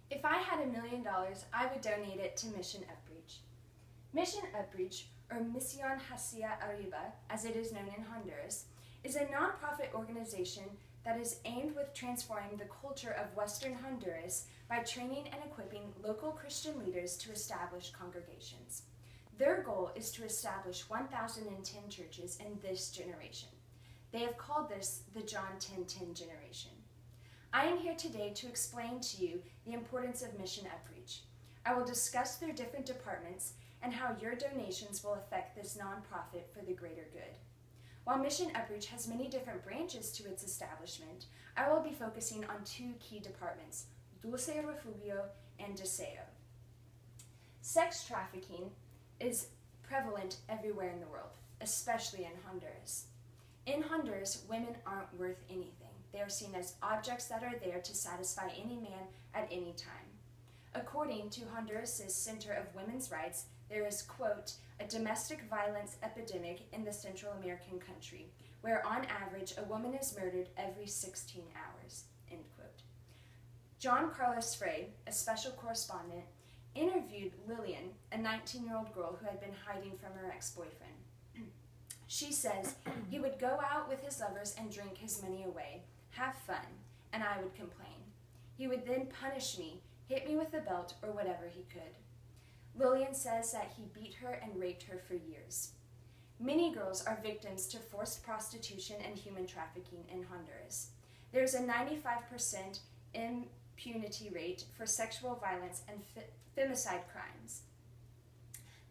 If I had $1,000,000, I would donate it to Mission Upreach. Mission Upreach, or Misión Hacia Arriba, as it is known in Honduras, is a nonprofit organization that is aimed with transforming the culture of Western Honduras by training and equipping local Christian leaders to establish congregations. Their goal is to establish 1,010 churches in this generation. They have called this the John 10:10 generation. I am here today to explain to you the importance of Mission Upreach. I will discuss their different departments and how your donations will affect this nonprofit for the greater good. While Mission Upreach has many different branches to its establishment, I will be focusing on two key departments, Dulce Refugio and Deseo. Sex trafficking is prevalent everywhere in the world, especially in Honduras. In Honduras, women aren't worth anything. They are seen as objects that are there to satisfy any man at any time. According to Honduras' Center of Women's Rights, there is, quote, a domestic violence epidemic in the Central American country, where on average a woman is murdered every 16 hours, end quote. John Carlos Frey, a special correspondent, interviewed Lillian, a 19-year-old girl who had been hiding from her ex-boyfriend. She says he would go out with his lovers and drink his money away, have fun, and I would complain. He would then punish me, hit me with a belt or whatever he could. Lillian says that he beat her and raped her for years. Many girls are victims to forced prostitution and human trafficking in Honduras. There's a 95% impunity rate for sexual violence and femicide crimes.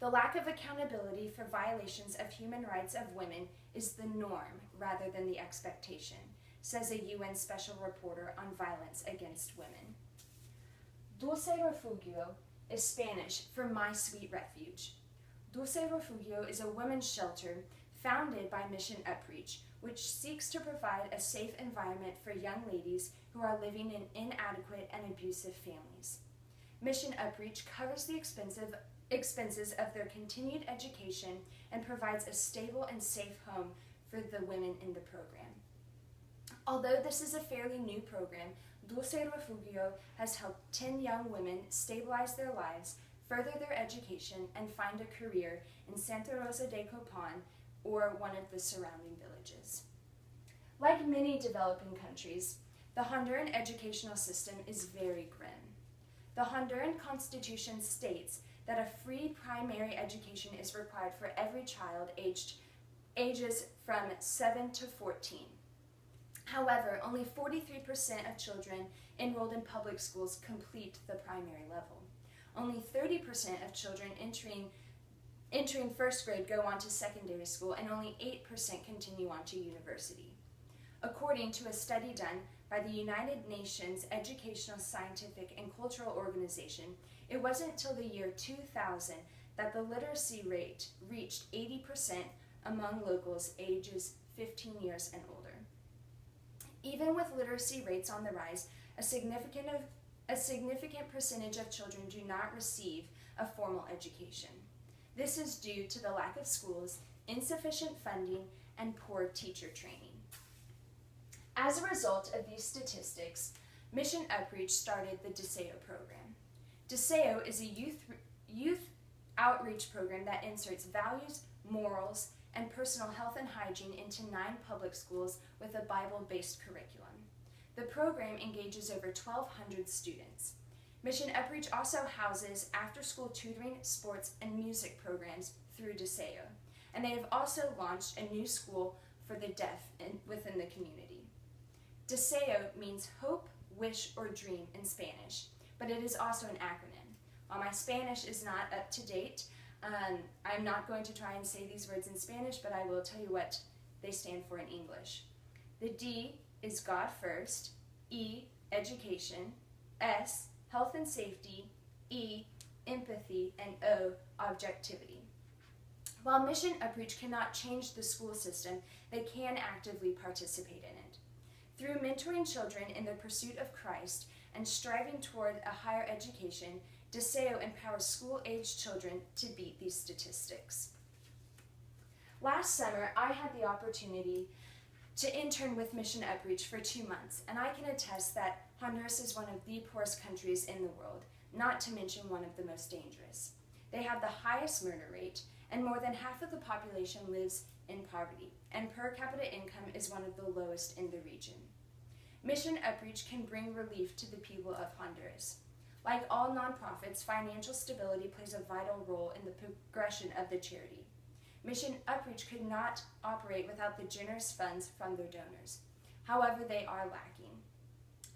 The lack of accountability for violations of human rights of women is the norm rather than the expectation, says a UN special reporter on violence against women. Dulce Refugio is Spanish for My Sweet Refuge. Dulce Refugio is a women's shelter founded by Mission Upreach, which seeks to provide a safe environment for young ladies who are living in inadequate and abusive families. Mission Upreach covers the expenses of their continued education and provides a stable and safe home for the women in the program. Although this is a fairly new program, Dulce Refugio has helped 10 young women stabilize their lives, further their education, and find a career in Santa Rosa de Copan or one of the surrounding villages. Like many developing countries, the Honduran educational system is very grim. The Honduran Constitution states that a free primary education is required for every child ages from 7 to 14. However, only 43% of children enrolled in public schools complete the primary level. Only 30% of children entering first grade go on to secondary school, and only 8% continue on to university. According to a study done by the United Nations Educational, Scientific, and Cultural Organization, it wasn't until the year 2000 that the literacy rate reached 80% among locals ages 15 years and older. Even with literacy rates on the rise, a significant percentage of children do not receive a formal education. This is due to the lack of schools, insufficient funding, and poor teacher training. As a result of these statistics, Mission Upreach started the Deseo program. Deseo is a youth outreach program that inserts values, morals, and personal health and hygiene into 9 public schools with a Bible-based curriculum. The program engages over 1,200 students. Mission Upreach also houses after-school tutoring, sports, and music programs through Deseo, and they have also launched a new school for the deaf within the community. Deseo means hope, wish, or dream in Spanish, but it is also an acronym. While my Spanish is not up to date, I'm not going to try and say these words in Spanish, but I will tell you what they stand for in English. The D is God first, E, education, S, health and safety, E, empathy, and O, objectivity. While Mission Upreach cannot change the school system, they can actively participate in it. Through mentoring children in the pursuit of Christ and striving toward a higher education, Deseo empowers school-aged children to beat these statistics. Last summer, I had the opportunity to intern with Mission Upreach for 2 months, and I can attest that Honduras is one of the poorest countries in the world, not to mention one of the most dangerous. They have the highest murder rate, and more than half of the population lives in poverty, and per capita income is one of the lowest in the region. Mission Upreach can bring relief to the people of Honduras. Like all nonprofits, financial stability plays a vital role in the progression of the charity. Mission Upreach could not operate without the generous funds from their donors. However, they are lacking.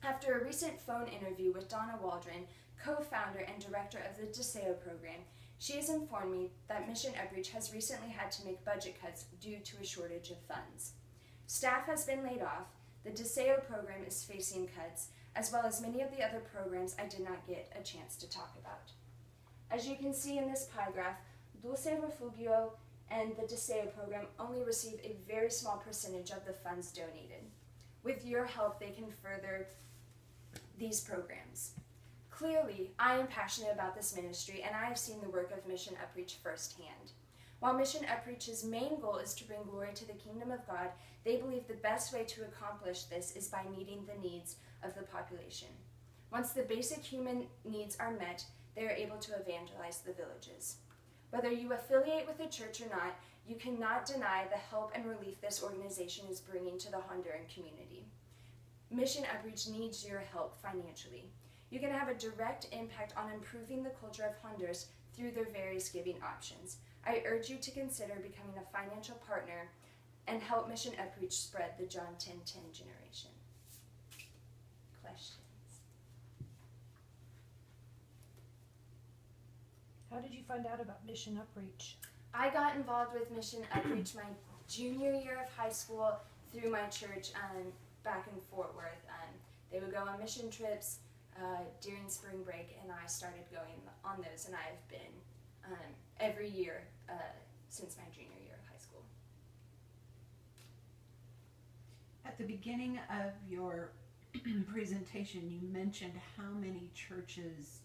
After a recent phone interview with Donna Waldron, co-founder and director of the DESEO program, she has informed me that Mission Upreach has recently had to make budget cuts due to a shortage of funds. Staff has been laid off, the DESEO program is facing cuts, as well as many of the other programs I did not get a chance to talk about. As you can see in this pie graph, Dulce Refugio and the DESEO program only receive a very small percentage of the funds donated. With your help, they can further these programs. Clearly, I am passionate about this ministry, and I have seen the work of Mission Upreach firsthand. While Mission Upreach's main goal is to bring glory to the kingdom of God, they believe the best way to accomplish this is by meeting the needs of the population. Once the basic human needs are met, they are able to evangelize the villages. Whether you affiliate with a church or not, you cannot deny the help and relief this organization is bringing to the Honduran community. Mission Upreach needs your help financially. You can have a direct impact on improving the culture of Honduras through their various giving options. I urge you to consider becoming a financial partner and help Mission Upreach spread the John 10:10 generation. Questions? How did you find out about Mission Upreach? I got involved with Mission Upreach my junior year of high school through my church back in Fort Worth. They would go on mission trips during spring break, and I started going on those, and I've been every year since my junior year of high school. At the beginning of your presentation, you mentioned how many churches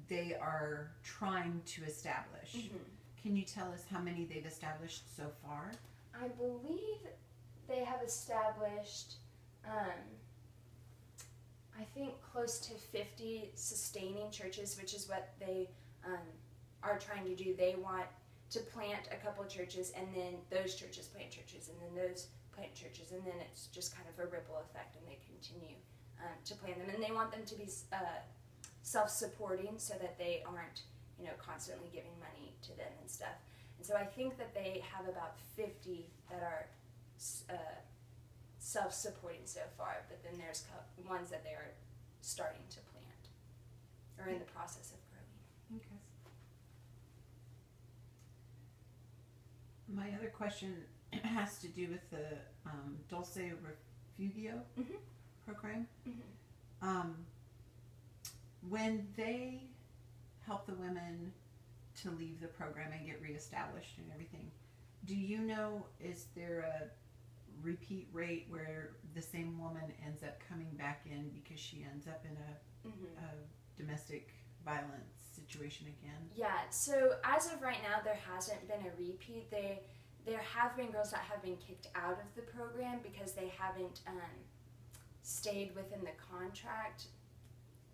they are trying to establish. Mm-hmm. Can you tell us how many they've established so far? I believe they have established, I think, close to 50 sustaining churches, which is what they are trying to do. They want to plant a couple churches, and then those churches plant churches, and then those plant churches, and then it's just kind of a ripple effect, and they continue to plant them. And they want them to be self-supporting so that they aren't, constantly giving money to them and stuff. And so I think that they have about 50 that are self-supporting so far, but then there's ones that they are starting to plant or in the process of growing. Okay. My other question has to do with the Dulce Refugio Mm-hmm. program. Mm-hmm. When they help the women to leave the program and get reestablished and everything, do you know, is there a repeat rate where the same woman ends up coming back in because she ends up in a domestic violence situation again? Yeah, so as of right now, there hasn't been a repeat. There have been girls that have been kicked out of the program because they haven't stayed within the contract.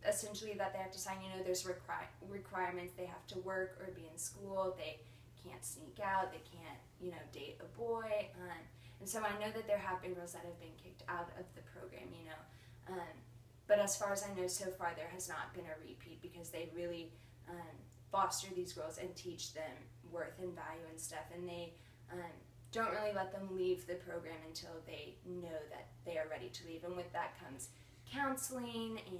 Essentially, that they have to sign. There's requirements. They have to work or be in school. They can't sneak out. They can't, date a boy. And so I know that there have been girls that have been kicked out of the program. But as far as I know, so far there has not been a repeat because they really foster these girls and teach them worth and value and stuff. And they don't really let them leave the program until they know that they are ready to leave. And with that comes counseling and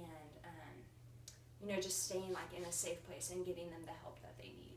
just staying in a safe place and getting them the help that they need.